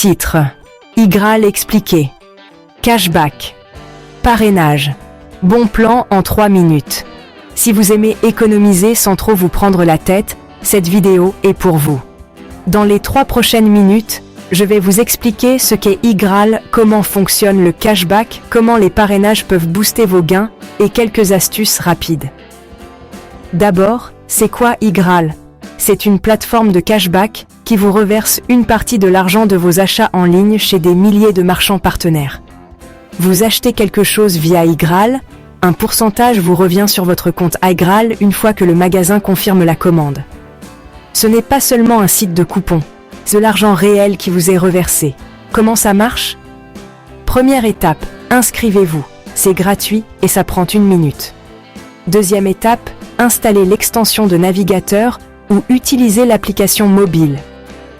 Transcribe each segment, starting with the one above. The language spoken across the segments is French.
Titre: iGraal expliqué. Cashback. Parrainage. Bon plan en 3 minutes. Si vous aimez économiser sans trop vous prendre la tête, cette vidéo est pour vous. Dans les 3 prochaines minutes, je vais vous expliquer ce qu'est iGraal, comment fonctionne le cashback, comment les parrainages peuvent booster vos gains et quelques astuces rapides. D'abord, c'est quoi iGraal? C'est une plateforme de cashback qui vous reverse une partie de l'argent de vos achats en ligne chez des milliers de marchands partenaires. Vous achetez quelque chose via iGraal, un pourcentage vous revient sur votre compte iGraal une fois que le magasin confirme la commande. Ce n'est pas seulement un site de coupons, c'est de l'argent réel qui vous est reversé. Comment ça marche? Première étape, inscrivez-vous. C'est gratuit et ça prend 1 minute. Deuxième étape, installez l'extension de navigateur ou utilisez l'application mobile.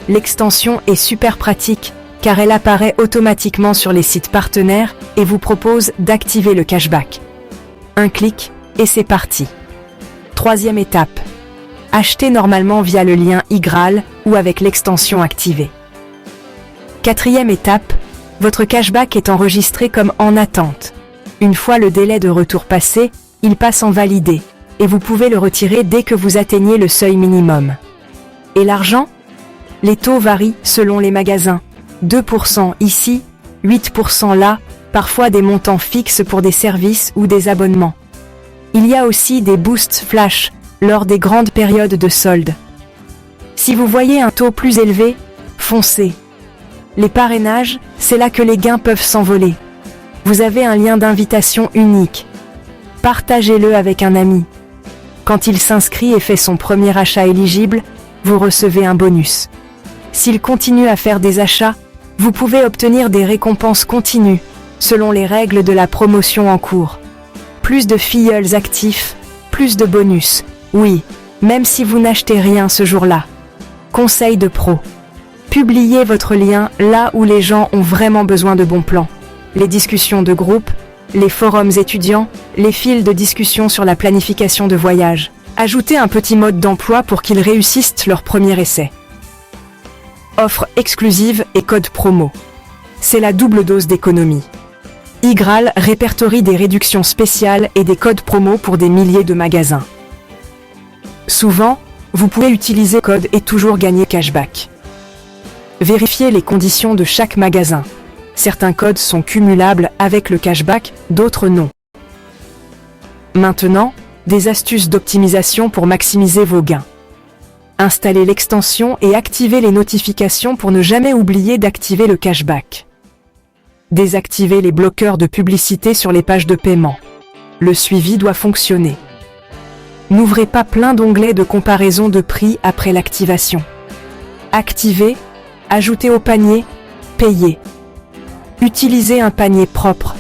L'extension est super pratique car elle apparaît automatiquement sur les sites partenaires et vous propose d'activer le cashback. Un clic et c'est parti. Troisième étape, achetez normalement via le lien iGraal ou avec l'extension activée. Quatrième étape, votre cashback est enregistré comme en attente. Une fois le délai de retour passé, il passe en validé et vous pouvez le retirer dès que vous atteignez le seuil minimum. Et l'argent? Les taux varient selon les magasins. 2% ici, 8% là, parfois des montants fixes pour des services ou des abonnements. Il y a aussi des boosts flash lors des grandes périodes de soldes. Si vous voyez un taux plus élevé, foncez. Les parrainages, c'est là que les gains peuvent s'envoler. Vous avez un lien d'invitation unique. Partagez-le avec un ami. Quand il s'inscrit et fait son premier achat éligible, vous recevez un bonus. S'il continue à faire des achats, vous pouvez obtenir des récompenses continues, selon les règles de la promotion en cours. Plus de filleuls actifs, plus de bonus. Oui, même si vous n'achetez rien ce jour-là. Conseil de pro. Publiez votre lien là où les gens ont vraiment besoin de bons plans. Les discussions de groupe, les forums étudiants, les fils de discussion sur la planification de voyage. Ajoutez un petit mode d'emploi pour qu'ils réussissent leur premier essai. Offre exclusive et code promo. C'est la double dose d'économie. iGraal répertorie des réductions spéciales et des codes promo pour des milliers de magasins. Souvent, vous pouvez utiliser le code et toujours gagner cashback. Vérifiez les conditions de chaque magasin. Certains codes sont cumulables avec le cashback, d'autres non. Maintenant, des astuces d'optimisation pour maximiser vos gains. Installez l'extension et activez les notifications pour ne jamais oublier d'activer le cashback. Désactivez les bloqueurs de publicité sur les pages de paiement. Le suivi doit fonctionner. N'ouvrez pas plein d'onglets de comparaison de prix après l'activation. Activez, ajoutez au panier, payez. Utilisez un panier propre.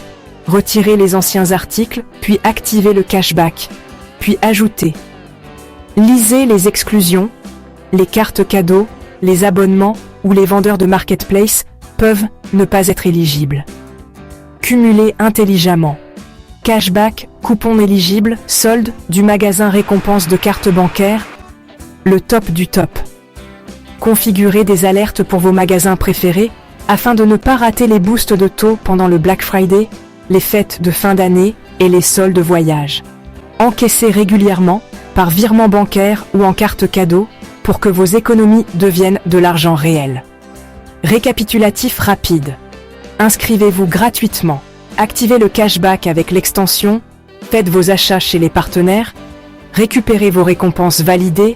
Retirez les anciens articles, puis activez le cashback. Puis ajoutez. Lisez les exclusions. Les cartes cadeaux, les abonnements ou les vendeurs de marketplace peuvent ne pas être éligibles. Cumulez intelligemment. Cashback, coupons éligibles, soldes, du magasin récompense de carte bancaire, le top du top. Configurez des alertes pour vos magasins préférés afin de ne pas rater les boosts de taux pendant le Black Friday, les fêtes de fin d'année et les soldes voyage. Encaissez régulièrement, par virement bancaire ou en carte cadeau, pour que vos économies deviennent de l'argent réel. Récapitulatif rapide. Inscrivez-vous gratuitement. Activez le cashback avec l'extension. Faites vos achats chez les partenaires. Récupérez vos récompenses validées.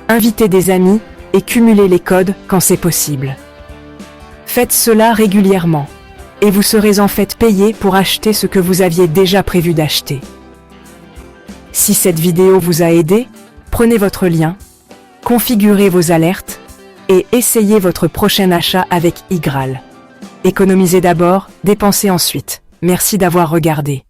Invitez des amis et cumulez les codes quand c'est possible. Faites cela régulièrement. Et vous serez en fait payé pour acheter ce que vous aviez déjà prévu d'acheter. Si cette vidéo vous a aidé, prenez votre lien, configurez vos alertes et essayez votre prochain achat avec iGraal. Économisez d'abord, dépensez ensuite. Merci d'avoir regardé.